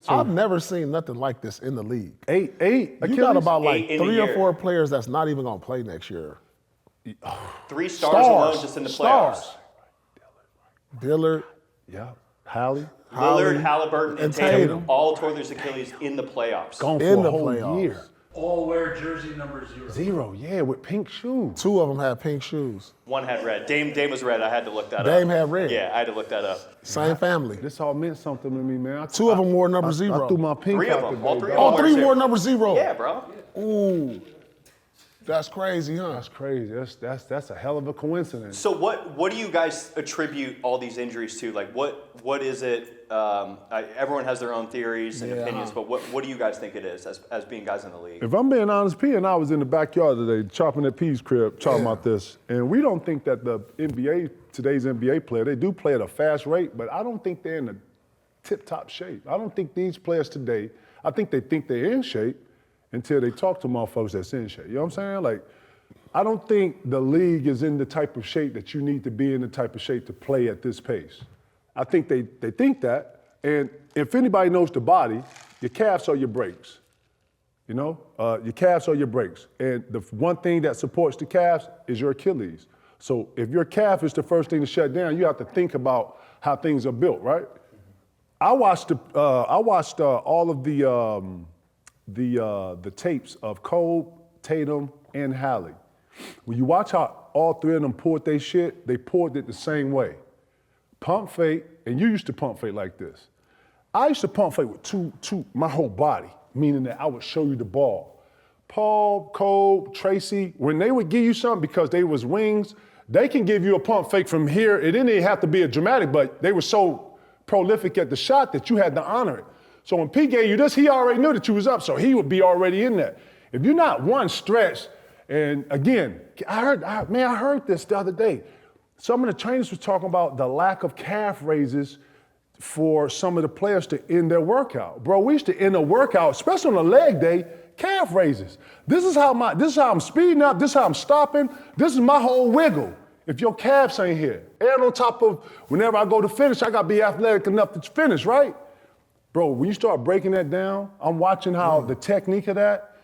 I've never seen nothing like this in the league. Eight. You got about like Eight in a 3 or year. 4 players that's not even gonna play next year. 3 stars alone just in the playoffs. Dillard, Yeah. Hallie. Lillard, Haliburton, and Tatum Tatum. all tore their Achilles in the playoffs. Gone In for the a whole playoffs. year. All wear jersey number 0. 0, yeah, with pink shoes. 2 of them had pink shoes. One had red. Dame was red. I had to look that up. Dame had red. Yeah, I had to look that up. Same family. This all meant something to me, man. 2 of them wore number I 0. threw my pink 3 of out them. the All day, 3 of dog. them. Oh, 3 wore wore zero. number 0. Yeah, bro. Ooh, that's crazy, huh? That's crazy. That's a hell of a coincidence. So what do you guys attribute all these injuries to? Like what is it? Everyone has their own theories and opinions, but what do you guys think it is as being guys in the league? If I'm being honest, P and I was in the backyard today chopping at P's crib, talking about this, and we don't think that the today's NBA player, they do play at a fast rate, but I don't think they're in a tip-top shape. I don't think these players today, I think they're in shape until they talk to motherfuckers that's in shape. You know what I'm saying? Like, I don't think the league is in the type of shape that you need to be in the type of shape to play at this pace. I think they think that, and if anybody knows the body, your calves are your brakes. You know, your calves are your brakes. And the one thing that supports the calves is your Achilles. So if your calf is the first thing to shut down, you have to think about how things are built, right? I watched all of the tapes of Cole, Tatum, and Hallie. When you watch how all 3 of them poured their shit, they poured it the same way. Pump fake, and you used to pump fake like this. I used to pump fake with my whole body, meaning that I would show you the ball. Paul, Cole, Tracy, when they would give you something because they was wings, they can give you a pump fake from here. It didn't even have to be a dramatic, but they were so prolific at the shot that you had to honor it. So when P gave you this, he already knew that you was up, so he would be already in there. If you're not one stretch, and again, I heard this the other day. Some of the trainers were talking about the lack of calf raises for some of the players to end their workout. Bro, we used to end a workout, especially on a leg day, calf raises. This is how I'm speeding up, this is how I'm stopping, this is my whole wiggle. If your calves ain't here. And on top of, whenever I go to finish, I gotta be athletic enough to finish, right? Bro, when you start breaking that down, I'm watching how the technique of that,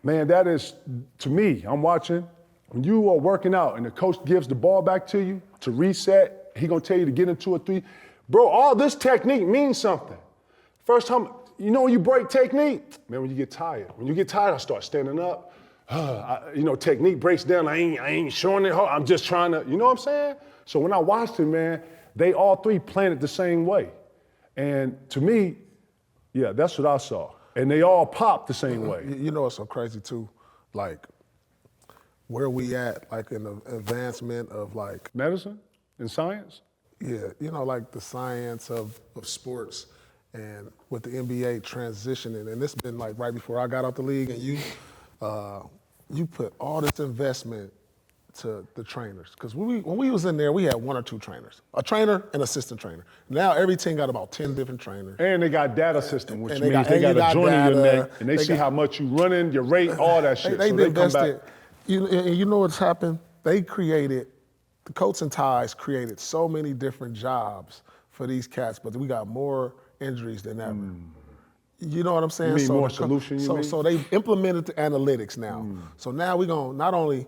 man, that is, to me, I'm watching, when you are working out and the coach gives the ball back to you to reset, he gonna tell you to get into a 3. Bro, all this technique means something. First time, you know when you break technique? Man, when you get tired. When you get tired, I start standing up. Technique breaks down, I ain't showing it hard, I'm just trying to, you know what I'm saying? So when I watched it, man, they all 3 playing it the same way. And to me, yeah, that's what I saw. And they all popped the same way. You know what's so crazy too? Like, where we at, like in the advancement of like Medicine and science? Yeah, you know, like the science of sports and with the NBA transitioning, and it's been like right before I got out the league, and you put all this investment to the trainers. Because when we was in there, we had 1 or 2 trainers, a trainer and assistant trainer. Now every team got about 10 different trainers. And they got data system, which And means they got a joint in your neck, and they see how much you running, your rate, all that shit. They so they come invested. back. You know what's happened? They created, the Coats and Ties created so many different jobs for these cats, but we got more injuries than ever. You know what I'm saying? You mean more solution, you mean? So they've implemented the analytics now. So now we're going to not only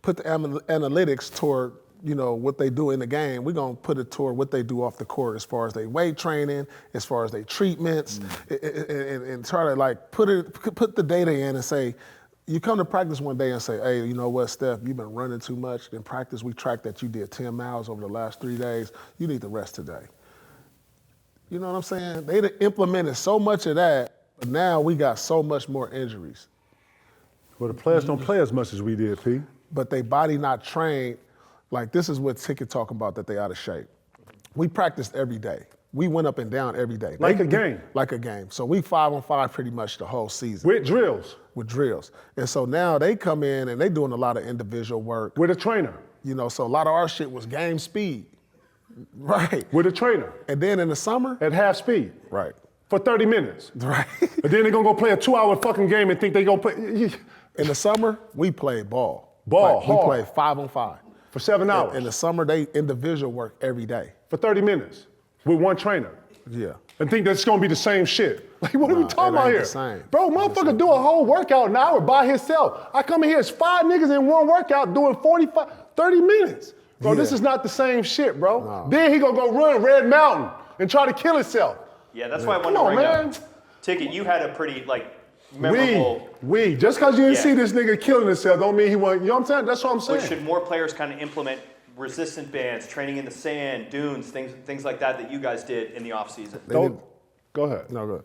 put the analytics toward, you know, what they do in the game, we're going to put it toward what they do off the court as far as their weight training, as far as their treatments, and try to like put the data in and say, you come to practice one day and say, hey, you know what, Steph, you've been running too much. In practice, we tracked that you did 10 miles over the last 3 days. You need to rest today. You know what I'm saying? They implemented so much of that, but now we got so much more injuries. Well, the players don't play as much as we did, P. But they body not trained. Like, this is what Ticket talking about, that they out of shape. We practiced every day. We went up and down every day. Like a game. Like a game. So we 5-on-5 pretty much the whole season. With drills. With drills. And so now they come in and they doing a lot of individual work. With a trainer. You know, so a lot of our shit was game speed. Right. With a trainer. And then in the summer. At half speed. Right. For 30 minutes. Right. And then they're gonna go play a 2-hour fucking game and think they gonna play. In the summer, we played ball. Ball, like, we played 5-on-5. For 7 hours. In the summer, they individual work every day. For 30 minutes. With one trainer. Yeah. and think that's gonna be the same shit. Like, what are we Nah, talking it about ain't here? the same. Bro, motherfucker do a whole workout an hour by himself. I come in here, it's 5 niggas in one workout doing 30 minutes. Bro, this Yeah. is not the same shit, bro. Then he gonna go run Red Mountain and try to kill himself. Yeah, that's why I wanted Come to on, bring man. up. Ticket, you had a pretty, memorable. Just because you didn't Yeah. see this nigga killing himself don't mean he wasn't, you know what I'm saying? That's what I'm saying. But should more players kind of implement resistant bands, training in the sand, dunes, things like that you guys did in the offseason? Go ahead. No, good.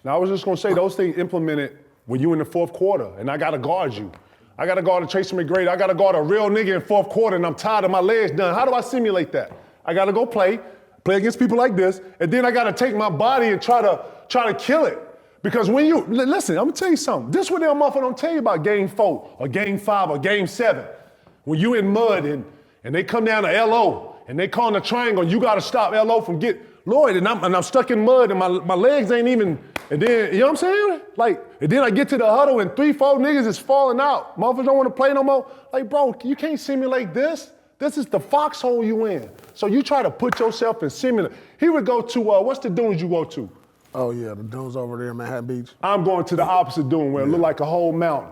Now, I was just gonna say those things implemented when you in the fourth quarter, and I gotta guard you. I gotta guard a Tracy McGrady. I gotta guard a real nigga in fourth quarter, and I'm tired of my legs done. How do I simulate that? I gotta go play against people like this, and then I gotta take my body and try to kill it. Because when you, listen, I'm gonna tell you something. This what them motherfuckers don't tell you about game 4 or game 5 or game 7. When you in mud and they come down to LO and they call in a triangle and you gotta stop LO from Lloyd, and I'm stuck in mud and my legs ain't even, and then, you know what I'm saying? Like, and then I get to the huddle and 3-4 niggas is falling out. Motherfuckers don't wanna play no more. Like, bro, you can't simulate this. This is the foxhole you in. So you try to put yourself in simulate. He would go to, what's the dunes you go to? Oh yeah, the dunes over there in Manhattan Beach. I'm going to the opposite dune where it look like a whole mountain.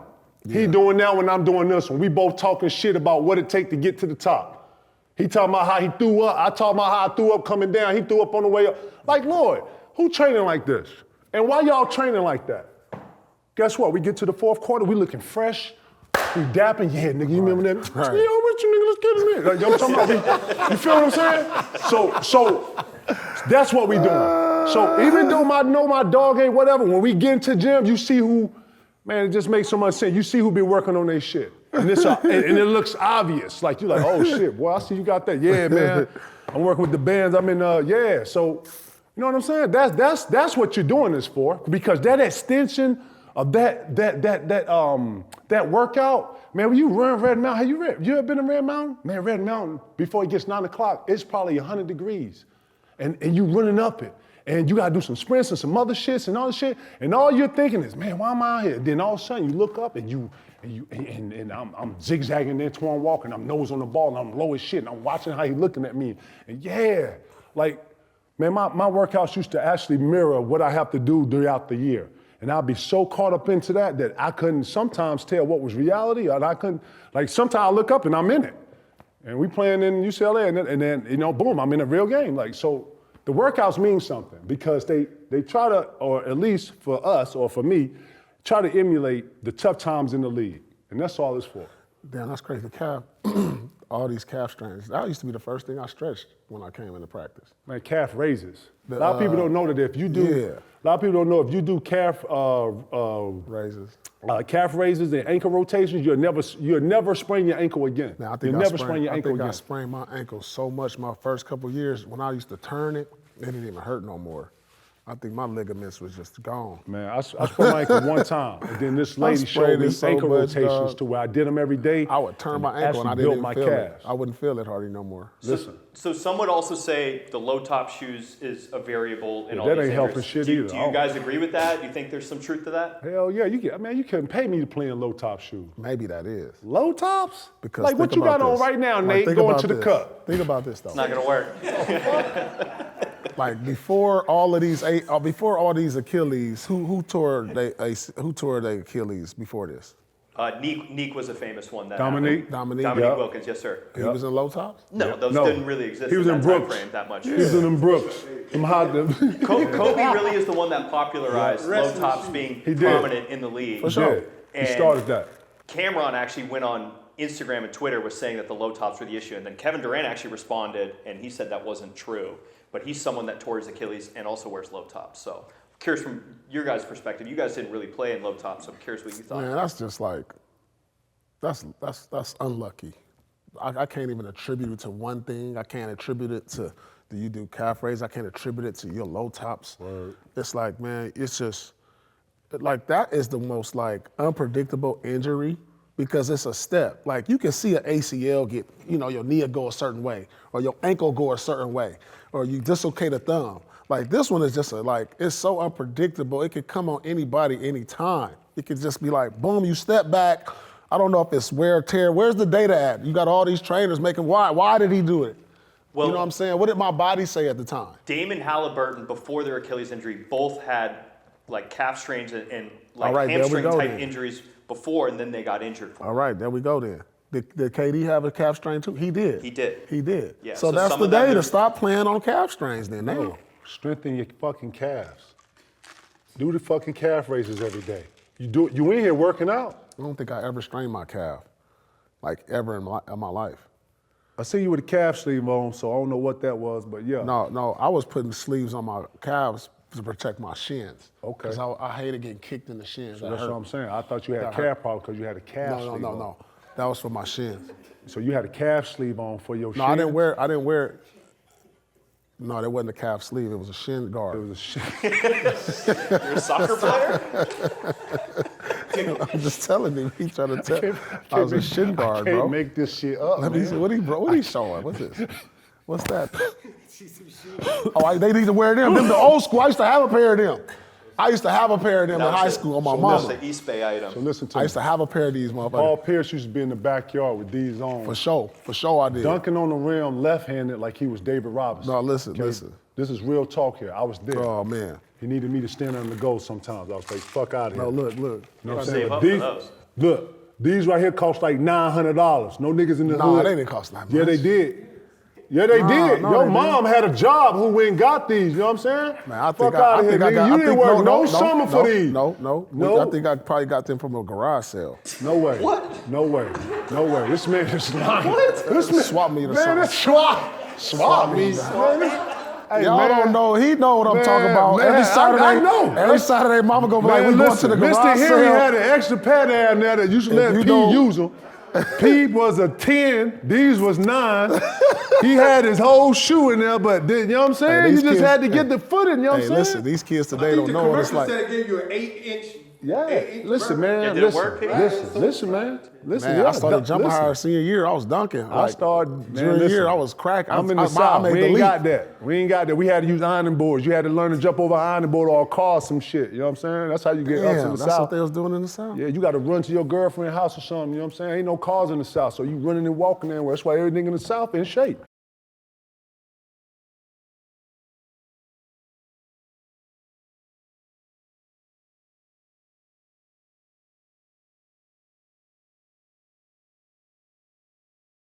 He doing that when I'm doing this one. We both talking shit about what it take to get to the top. He talking about how he threw up. I talking about how I threw up coming down. He threw up on the way up. Like, Lord, who training like this? And why y'all training like that? Guess what? We get to the fourth quarter, we looking fresh. We dapping, yeah, nigga, you remember that? Right. Yo, what you nigga, let's get him in. Like, you know what I'm talking about? You feel what I'm saying? So that's what we doing. So even though I know my dog ain't whatever, when we get into gym, you see who, man, it just makes so much sense. You see who been working on their shit. And, and it looks obvious. Like, you're like, oh shit, boy, I see you got that. Yeah, man, I'm working with the bands. I'm in, yeah. So, you know what I'm saying? That's what you're doing this for, because that extension of that workout, man, when you run Red Mountain, you ever been in Red Mountain? Man, Red Mountain, before it gets 9 o'clock, it's probably 100 degrees. And you running up it. And you gotta do some sprints and some other shits and all this shit. And all you're thinking is, man, why am I out here? Then all of a sudden you look up and I'm zigzagging Antoine Walker and I'm nose on the ball and I'm low as shit and I'm watching how he looking at me. And yeah, like, man, my workouts used to actually mirror what I have to do throughout the year. And I'd be so caught up into that I couldn't sometimes tell what was reality, or I couldn't, like, sometimes I look up and I'm in it. And we playing in UCLA and then, you know, boom, I'm in a real game. Like, so the workouts mean something because they try to, or at least for us or for me, try to emulate the tough times in the league. And that's all it's for. Damn, that's crazy. The calf, all these calf strains. That used to be the first thing I stretched when I came into practice. Man, calf raises. A lot of people don't know that if you do, yeah. a lot of people don't know if you do calf Raises. Calf raises and ankle rotations, you'll never sprain your ankle again. Now, I think you'll never sprain your ankle again. I sprained my ankle so much my first couple years. When I used to turn it, it didn't even hurt no more. I think my ligaments was just gone. Man, I sprained my ankle one time, and then this lady showed me so ankle much, rotations dog. to where I did them every day. I would turn my ankle and I didn't even feel it. I wouldn't feel it hardly no more. Listen. So some would also say the low top shoes is a variable in all that these ain't helping injuries. shit do, either. Do you guys agree with that? Do you think there's some truth to that? Hell yeah, you couldn't pay me to play in low top shoes. Maybe that is. Low tops? Because like what think you got about on this. right now, Like, Nate, think going about to the this. cup. Think about this though. It's not gonna work. Like before all these Achilles, who tore their Achilles before this? Neek was a famous one. That Dominique? Dominique Yep. Wilkins, yes sir. He was in low tops? No, those No. didn't really exist He was in that time Brooks. frame that much. He was in them Brooks. Them hot Kobe really is the one that popularized low tops being He did. prominent in the league. For sure. He And started that. Cameron actually went on Instagram and Twitter was saying that the low tops were the issue, and then Kevin Durant actually responded and he said that wasn't true. But he's someone that tore his Achilles and also wears low tops. So curious from your guys' perspective, you guys didn't really play in low tops, so I'm curious what you thought. Man, that's just like, that's unlucky. I can't even attribute it to one thing. I can't attribute it to, do you do calf raises? I can't attribute it to your low tops. Word. It's like, man, it's just, like that is the most like unpredictable injury because it's a step. Like you can see an ACL get, your knee will go a certain way or your ankle go a certain way or you dislocate a thumb. Like this one is just it's so unpredictable. It could come on anybody, anytime. It could just be like, boom, you step back. I don't know if it's wear or tear. Where's the data at? You got all these trainers making, why did he do it? Well, you know what I'm saying? What did my body say at the time? Damon Haliburton, before their Achilles injury, both had like calf strains and like All right, there we hamstring go type then. injuries before, and then they got injured. All right, there we go then. Did KD have a calf strain too? He did. He did. He did. Yeah, so so that's some the of them day to there's- stop playing on calf strains then. No, strengthen your fucking calves. Do the fucking calf raises every day. You in here working out. I don't think I ever strained my calf, like ever in my life. I see you with a calf sleeve on, so I don't know what that was, but yeah. No, I was putting sleeves on my calves to protect my shins. Okay. Because I hated getting kicked in the shins. So that's what I'm saying. I thought you had a That calf hurt. problem because you had a calf sleeve on. No. That was for my shins. So you had a calf sleeve on for your No, I didn't shins? wear it. No, that wasn't a calf sleeve. It was a shin guard. It was a shin. You're a soccer player? I'm just telling him. He trying to tell. I was a shin guard, I can't bro. make this shit up, Let me man. see. What he showing? What's this? What's that? They need to wear them. Them the old school. I used to have a pair of them. I used to have a pair of them in high school on my That's mama. the East Bay item. So listen to I me. used to have a pair of these motherfuckers. Paul Pierce used to be in the backyard with these on. For sure I did. Dunking on the rim left-handed like he was David Robinson. No, listen. This is real talk here. I was there. Oh, man. He needed me to stand under the goal sometimes. I was like, fuck out of here. No, look. You know what I'm Save saying? up But for those. Look, these right here cost like $900. No niggas in the Nah, hood. they didn't cost that much. Yeah, they did. Yeah, they did. no, Your they mom had a job who went and got these. You know what I'm saying? Man, I fuck think out of I here, think I nigga. got. You I didn't think, work no no, summer for these. No. No? I think I probably got them from a garage sale. No way. What? No way. No way. This man is lying. What? This man, Swap meet or man, something. that's swap meet. Man, hey, Y'all man. don't know. He know what I'm Man, talking about. man, Every Saturday, I know. Every Saturday, mama go be like, Man, we going listen, to the Mr. garage Henry sale. had an extra pad down there that used to let you P know- use them. P was a 10, these was 9. He had his whole shoe in there, but you know what I'm saying? Hey, You these just kids- had to get the foot in, you know what I'm Hey, saying? listen, these kids today don't know what it's like. said it gave you an 8-inch. Yeah, listen, man. Yeah, did it work, Pete? Listen, man. Listen, Man, yeah, I started jumping listen. higher senior year. I was dunking. I started, junior man, listen, year. I was cracking. I'm in the South. We ain't got that. We ain't got that. We had to use ironing boards. You had to learn to jump over an ironing board or cause some shit. You know what I'm saying? That's how you get ups in Damn, the that's South. what they was doing in the South. Yeah, you got to run to your girlfriend's house or something. You know what I'm saying? Ain't no cars in the South, so you running and walking anywhere. That's why everything in the South in shape.